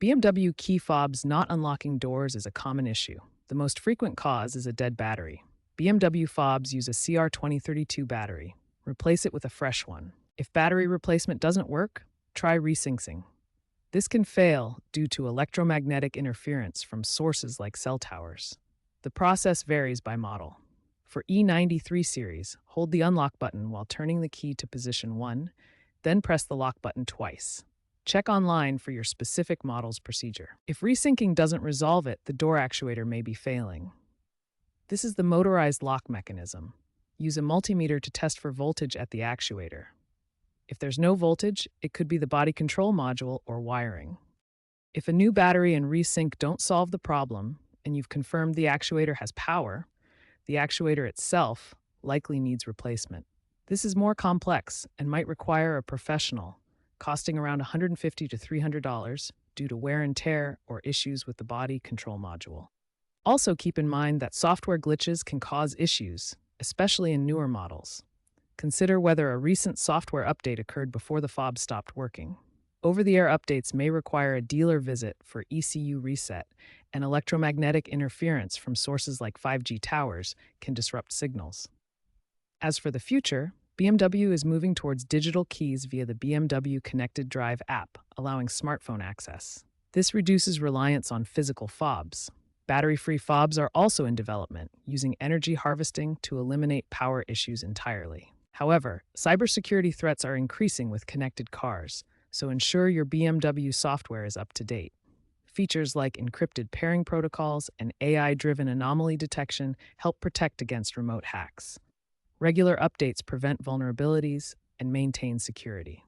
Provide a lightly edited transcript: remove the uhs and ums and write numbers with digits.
BMW key fobs not unlocking doors is a common issue. The most frequent cause is a dead battery. BMW fobs use a CR2032 battery. Replace it with a fresh one. If battery replacement doesn't work, try resyncing. This can fail due to electromagnetic interference from sources like cell towers. The process varies by model. For E93 series, hold the unlock button while turning the key to position 1, then press the lock button twice. Check online for your specific model's procedure. If resyncing doesn't resolve it, the door actuator may be failing. This is the motorized lock mechanism. Use a multimeter to test for voltage at the actuator. If there's no voltage, it could be the body control module or wiring. If a new battery and resync don't solve the problem, and you've confirmed the actuator has power, the actuator itself likely needs replacement. This is more complex and might require a professional, costing around $150 to $300 due to wear and tear or issues with the body control module. Also keep in mind that software glitches can cause issues, especially in newer models. Consider whether a recent software update occurred before the fob stopped working. Over-the-air updates may require a dealer visit for ECU reset, and electromagnetic interference from sources like 5G towers can disrupt signals. As for the future, BMW is moving towards digital keys via the BMW Connected Drive app, allowing smartphone access. This reduces reliance on physical fobs. Battery-free fobs are also in development, using energy harvesting to eliminate power issues entirely. However, cybersecurity threats are increasing with connected cars, so ensure your BMW software is up to date. Features like encrypted pairing protocols and AI-driven anomaly detection help protect against remote hacks. Regular updates prevent vulnerabilities and maintain security.